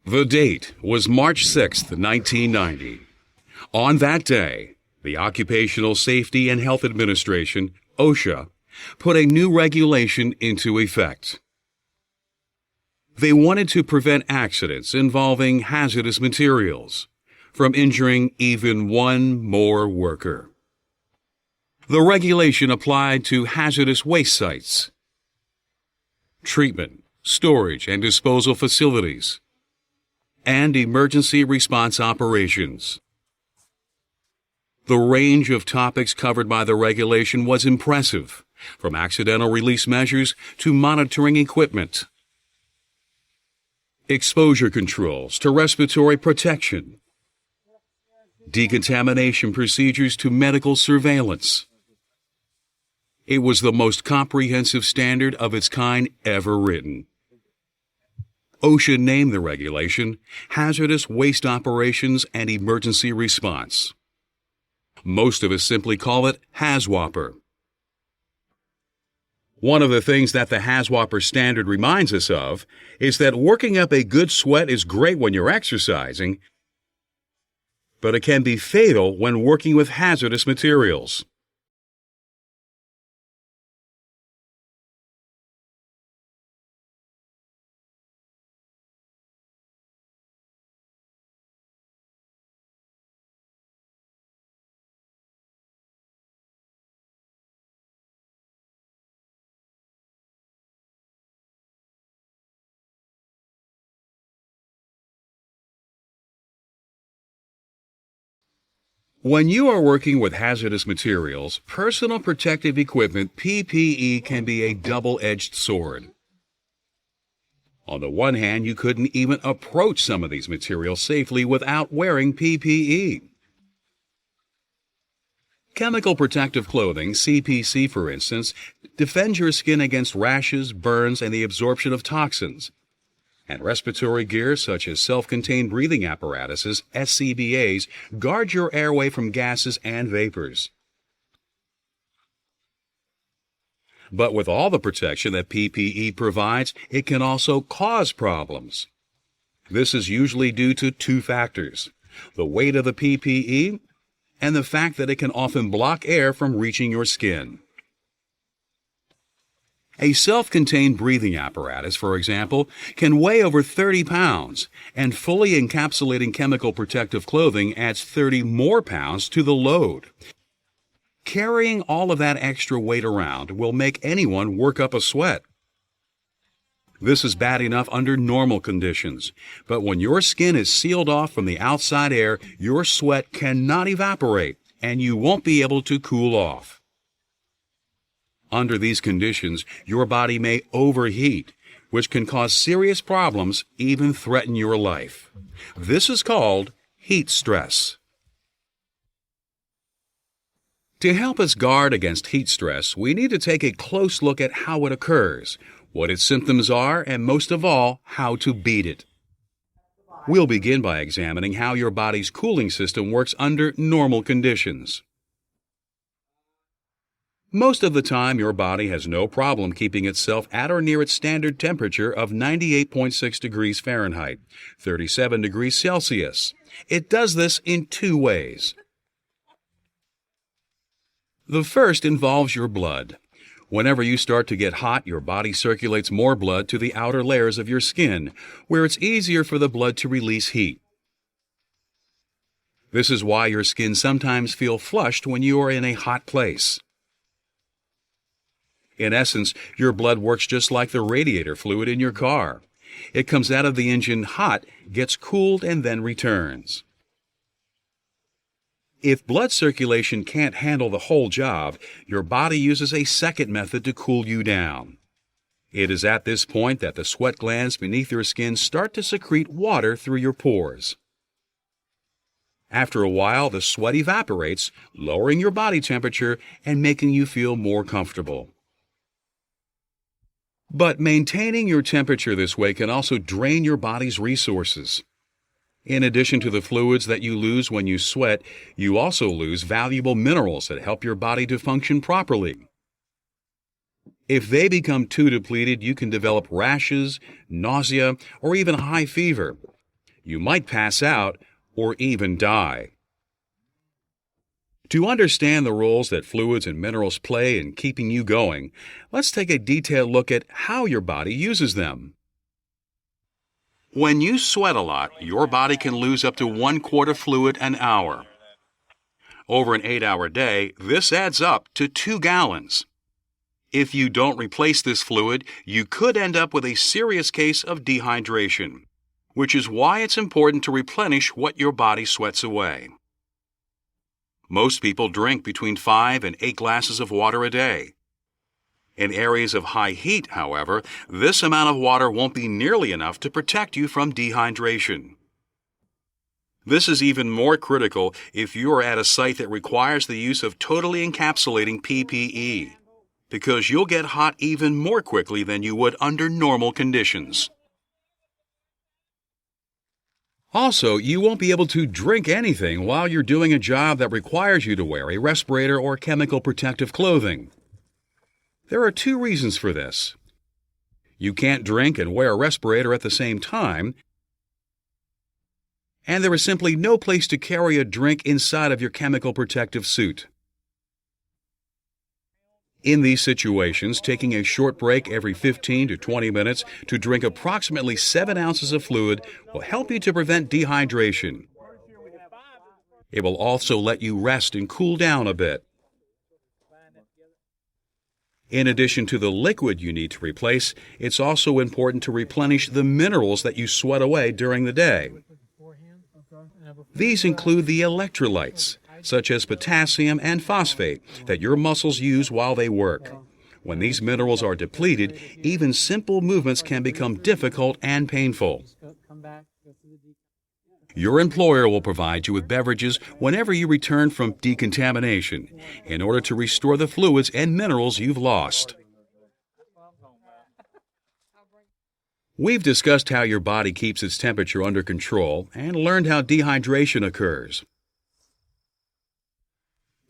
The date was March 6, 1990. On that day, the Occupational Safety and Health Administration, OSHA, put a new regulation into effect. They wanted to prevent accidents involving hazardous materials from injuring even one more worker. The regulation applied to hazardous waste sites, treatment, storage, and disposal facilities, and emergency response operations. The range of topics covered by the regulation was impressive, from accidental release measures to monitoring equipment, exposure controls to respiratory protection, decontamination procedures to medical surveillance. It was the most comprehensive standard of its kind ever written. OSHA named the regulation Hazardous Waste Operations and Emergency Response. Most of us simply call it HAZWOPER. One of the things that the HAZWOPER standard reminds us of is that working up a good sweat is great when you're exercising, but it can be fatal when working with hazardous materials. When you are working with hazardous materials, personal protective equipment (PPE) can be a double-edged sword. On the one hand, you couldn't even approach some of these materials safely without wearing PPE. Chemical protective clothing, CPC for instance, defends your skin against rashes, burns, and the absorption of toxins. And respiratory gear such as self-contained breathing apparatuses, SCBAs, guard your airway from gases and vapors. But with all the protection that PPE provides, it can also cause problems. This is usually due to two factors: the weight of the PPE and the fact that it can often block air from reaching your skin. A self-contained breathing apparatus, for example, can weigh over 30 pounds, and fully encapsulating chemical protective clothing adds 30 more pounds to the load. Carrying all of that extra weight around will make anyone work up a sweat. This is bad enough under normal conditions, but when your skin is sealed off from the outside air, your sweat cannot evaporate, and you won't be able to cool off. Under these conditions, your body may overheat, which can cause serious problems, even threaten your life. This is called heat stress. To help us guard against heat stress, we need to take a close look at how it occurs, what its symptoms are, and most of all, how to beat it. We'll begin by examining how your body's cooling system works under normal conditions. Most of the time, your body has no problem keeping itself at or near its standard temperature of 98.6 degrees Fahrenheit, 37 degrees Celsius. It does this in two ways. The first involves your blood. Whenever you start to get hot, your body circulates more blood to the outer layers of your skin, where it's easier for the blood to release heat. This is why your skin sometimes feels flushed when you are in a hot place. In essence, your blood works just like the radiator fluid in your car. It comes out of the engine hot, gets cooled, and then returns. If blood circulation can't handle the whole job, your body uses a second method to cool you down. It is at this point that the sweat glands beneath your skin start to secrete water through your pores. After a while, the sweat evaporates, lowering your body temperature and making you feel more comfortable. But maintaining your temperature this way can also drain your body's resources. In addition to the fluids that you lose when you sweat, you also lose valuable minerals that help your body to function properly. If they become too depleted, you can develop rashes, nausea, or even high fever. You might pass out or even die. To understand the roles that fluids and minerals play in keeping you going, let's take a detailed look at how your body uses them. When you sweat a lot, your body can lose up to 1 quart of fluid an hour. Over an 8-hour day, this adds up to 2 gallons. If you don't replace this fluid, you could end up with a serious case of dehydration, which is why it's important to replenish what your body sweats away. Most people drink between 5 and 8 glasses of water a day. In areas of high heat, however, this amount of water won't be nearly enough to protect you from dehydration. This is even more critical if you are at a site that requires the use of totally encapsulating PPE, because you'll get hot even more quickly than you would under normal conditions. Also, you won't be able to drink anything while you're doing a job that requires you to wear a respirator or chemical protective clothing. There are 2 reasons for this. You can't drink and wear a respirator at the same time, and there is simply no place to carry a drink inside of your chemical protective suit. In these situations, taking a short break every 15 to 20 minutes to drink approximately 7 ounces of fluid will help you to prevent dehydration. It will also let you rest and cool down a bit. In addition to the liquid you need to replace, it's also important to replenish the minerals that you sweat away during the day. These include the electrolytes, such as potassium and phosphate, that your muscles use while they work. When these minerals are depleted, even simple movements can become difficult and painful. Your employer will provide you with beverages whenever you return from decontamination in order to restore the fluids and minerals you've lost. We've discussed how your body keeps its temperature under control and learned how dehydration occurs.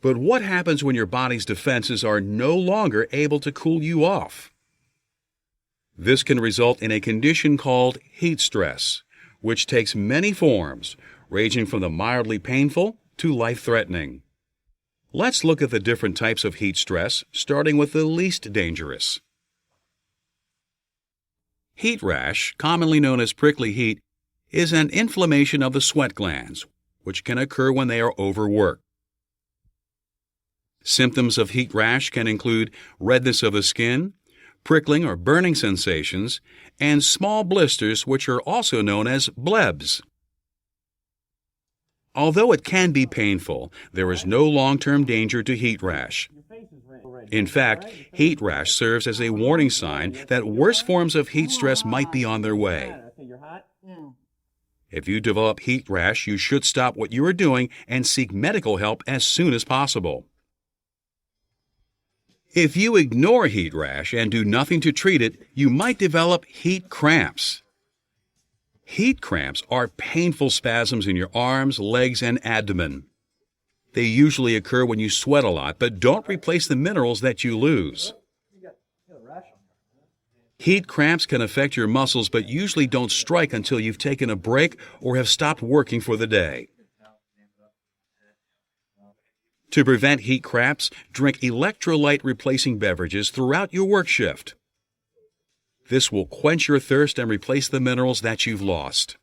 But what happens when your body's defenses are no longer able to cool you off? This can result in a condition called heat stress, which takes many forms, ranging from the mildly painful to life-threatening. Let's look at the different types of heat stress, starting with the least dangerous. Heat rash, commonly known as prickly heat, is an inflammation of the sweat glands, which can occur when they are overworked. Symptoms of heat rash can include redness of the skin, prickling or burning sensations, and small blisters, which are also known as blebs. Although it can be painful, there is no long-term danger to heat rash. In fact, heat rash serves as a warning sign that worse forms of heat stress might be on their way. If you develop heat rash, you should stop what you are doing and seek medical help as soon as possible. If you ignore heat rash and do nothing to treat it, you might develop heat cramps. Heat cramps are painful spasms in your arms, legs, and abdomen. They usually occur when you sweat a lot, but don't replace the minerals that you lose. Heat cramps can affect your muscles, but usually don't strike until you've taken a break or have stopped working for the day. To prevent heat cramps, drink electrolyte-replacing beverages throughout your work shift. This will quench your thirst and replace the minerals that you've lost.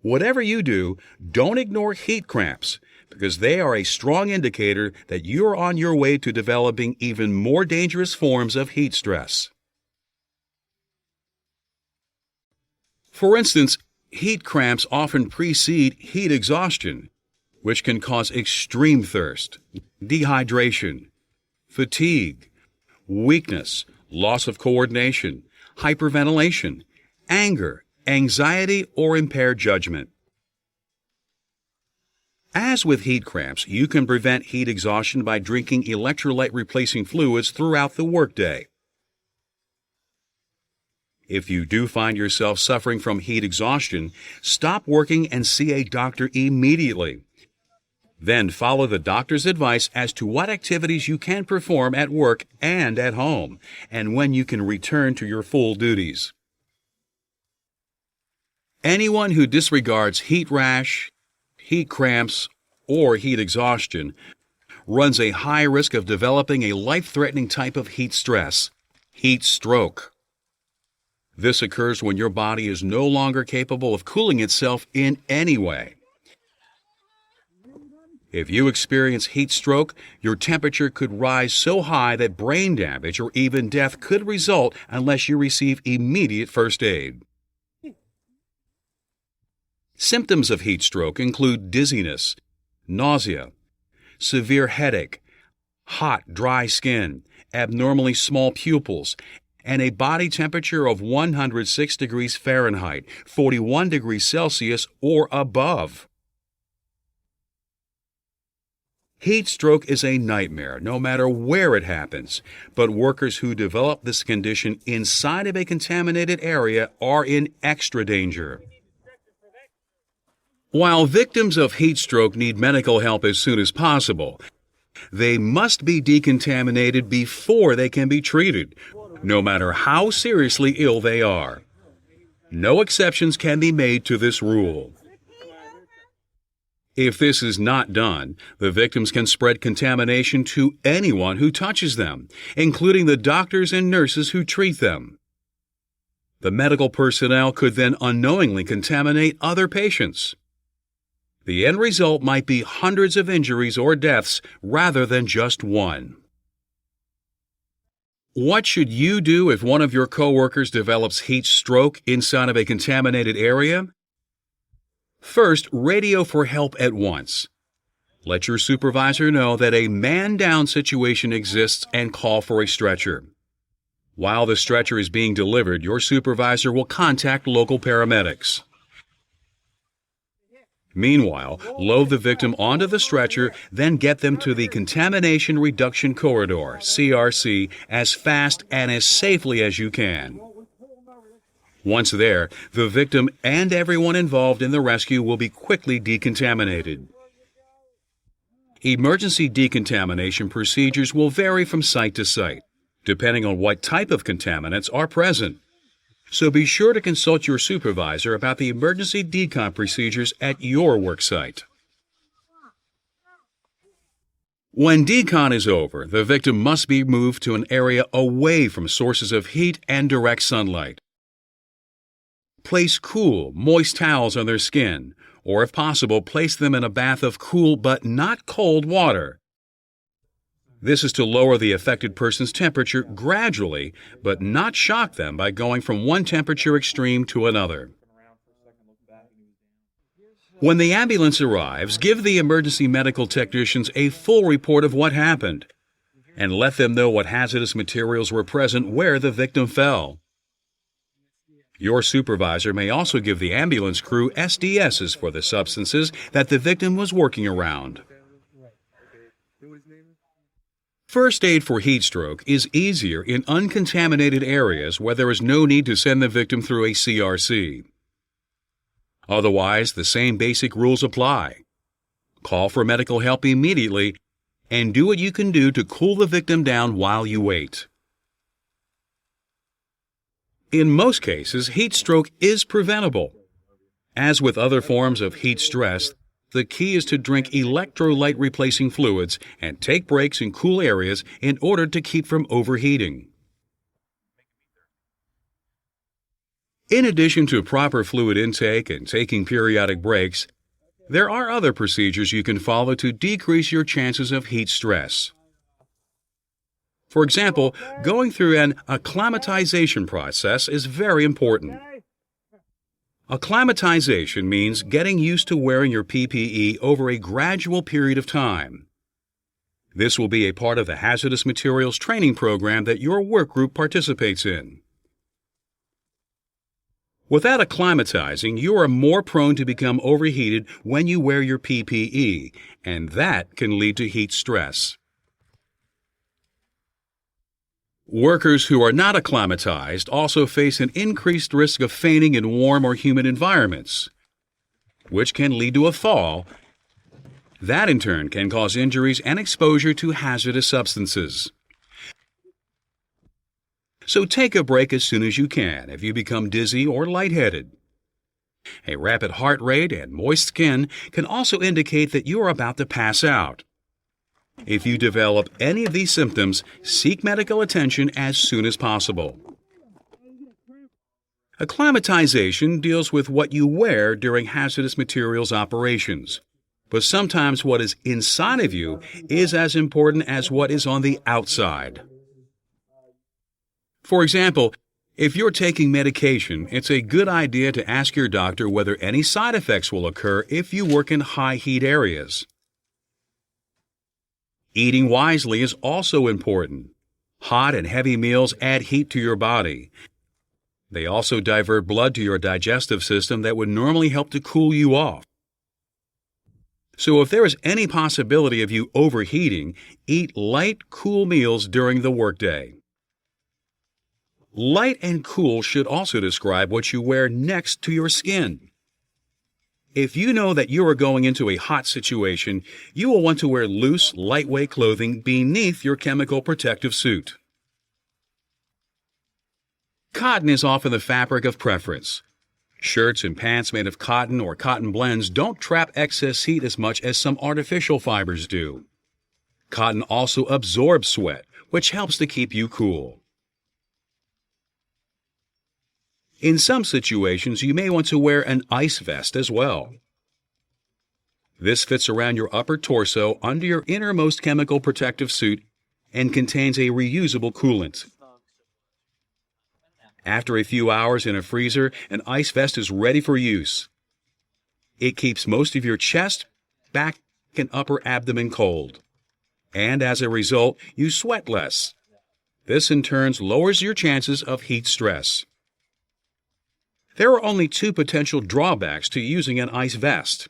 Whatever you do, don't ignore heat cramps, because they are a strong indicator that you're on your way to developing even more dangerous forms of heat stress. For instance, heat cramps often precede heat exhaustion, which can cause extreme thirst, dehydration, fatigue, weakness, loss of coordination, hyperventilation, anger, anxiety, or impaired judgment. As with heat cramps, you can prevent heat exhaustion by drinking electrolyte-replacing fluids throughout the workday. If you do find yourself suffering from heat exhaustion, stop working and see a doctor immediately. Then follow the doctor's advice as to what activities you can perform at work and at home, and when you can return to your full duties. Anyone who disregards heat rash, heat cramps, or heat exhaustion runs a high risk of developing a life-threatening type of heat stress, heat stroke. This occurs when your body is no longer capable of cooling itself in any way. If you experience heat stroke, your temperature could rise so high that brain damage or even death could result unless you receive immediate first aid. Symptoms of heat stroke include dizziness, nausea, severe headache, hot, dry skin, abnormally small pupils, and a body temperature of 106 degrees Fahrenheit, 41 degrees Celsius, or above. Heat stroke is a nightmare no matter where it happens, but workers who develop this condition inside of a contaminated area are in extra danger. While victims of heat stroke need medical help as soon as possible, they must be decontaminated before they can be treated, no matter how seriously ill they are. No exceptions can be made to this rule. If this is not done, the victims can spread contamination to anyone who touches them, including the doctors and nurses who treat them. The medical personnel could then unknowingly contaminate other patients. The end result might be hundreds of injuries or deaths rather than just one. What should you do if one of your coworkers develops heat stroke inside of a contaminated area? First, radio for help at once. Let your supervisor know that a man-down situation exists and call for a stretcher. While the stretcher is being delivered, your supervisor will contact local paramedics. Meanwhile, load the victim onto the stretcher, then get them to the Contamination Reduction Corridor, CRC, as fast and as safely as you can. Once there, the victim and everyone involved in the rescue will be quickly decontaminated. Emergency decontamination procedures will vary from site to site, depending on what type of contaminants are present. So be sure to consult your supervisor about the emergency decon procedures at your worksite. When decon is over, the victim must be moved to an area away from sources of heat and direct sunlight. Place cool, moist towels on their skin, or if possible, place them in a bath of cool but not cold water. This is to lower the affected person's temperature gradually, but not shock them by going from one temperature extreme to another. When the ambulance arrives, give the emergency medical technicians a full report of what happened, and let them know what hazardous materials were present where the victim fell. Your supervisor may also give the ambulance crew SDSs for the substances that the victim was working around. First aid for heat stroke is easier in uncontaminated areas where there is no need to send the victim through a CRC. Otherwise, the same basic rules apply. Call for medical help immediately and do what you can do to cool the victim down while you wait. In most cases, heat stroke is preventable. As with other forms of heat stress, the key is to drink electrolyte replacing fluids and take breaks in cool areas in order to keep from overheating. In addition to proper fluid intake and taking periodic breaks, there are other procedures you can follow to decrease your chances of heat stress. For example, going through an acclimatization process is very important. Acclimatization means getting used to wearing your PPE over a gradual period of time. This will be a part of the hazardous materials training program that your work group participates in. Without acclimatizing, you are more prone to become overheated when you wear your PPE, and that can lead to heat stress. Workers who are not acclimatized also face an increased risk of fainting in warm or humid environments, which can lead to a fall. That in turn can cause injuries and exposure to hazardous substances. So take a break as soon as you can if you become dizzy or lightheaded. A rapid heart rate and moist skin can also indicate that you are about to pass out. If you develop any of these symptoms, seek medical attention as soon as possible. Acclimatization deals with what you wear during hazardous materials operations. But sometimes what is inside of you is as important as what is on the outside. For example, if you're taking medication, it's a good idea to ask your doctor whether any side effects will occur if you work in high heat areas. Eating wisely is also important. Hot and heavy meals add heat to your body. They also divert blood to your digestive system that would normally help to cool you off. So if there is any possibility of you overheating, eat light, cool meals during the workday. Light and cool should also describe what you wear next to your skin. If you know that you are going into a hot situation, you will want to wear loose, lightweight clothing beneath your chemical protective suit. Cotton is often the fabric of preference. Shirts and pants made of cotton or cotton blends don't trap excess heat as much as some artificial fibers do. Cotton also absorbs sweat, which helps to keep you cool. In some situations, you may want to wear an ice vest as well. This fits around your upper torso under your innermost chemical protective suit and contains a reusable coolant. After a few hours in a freezer, an ice vest is ready for use. It keeps most of your chest, back, and upper abdomen cold. And as a result, you sweat less. This in turn lowers your chances of heat stress. There are only two potential drawbacks to using an ice vest.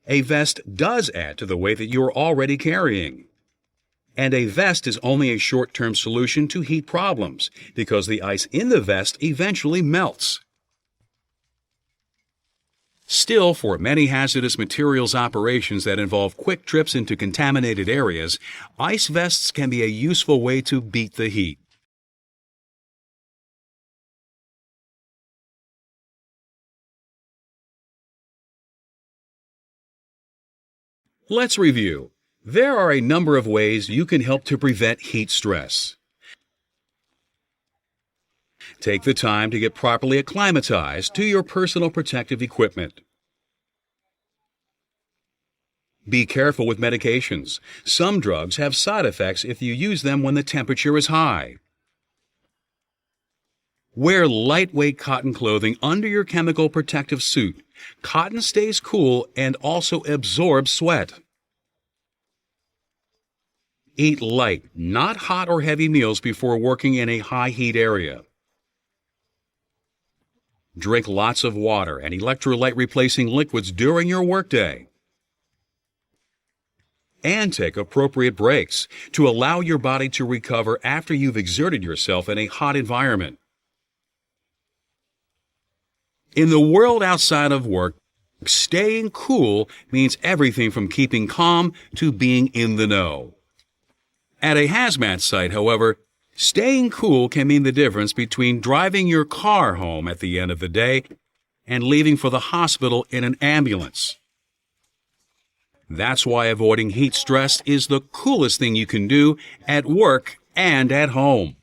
A vest does add to the weight that you are already carrying. And a vest is only a short-term solution to heat problems because the ice in the vest eventually melts. Still, for many hazardous materials operations that involve quick trips into contaminated areas, ice vests can be a useful way to beat the heat. Let's review. There are a number of ways you can help to prevent heat stress. Take the time to get properly acclimatized to your personal protective equipment. Be careful with medications. Some drugs have side effects if you use them when the temperature is high. Wear lightweight cotton clothing under your chemical protective suit. Cotton stays cool and also absorbs sweat. Eat light, not hot or heavy meals before working in a high heat area. Drink lots of water and electrolyte replacing liquids during your workday. And take appropriate breaks to allow your body to recover after you've exerted yourself in a hot environment. In the world outside of work, staying cool means everything from keeping calm to being in the know. At a hazmat site, however, staying cool can mean the difference between driving your car home at the end of the day and leaving for the hospital in an ambulance. That's why avoiding heat stress is the coolest thing you can do at work and at home.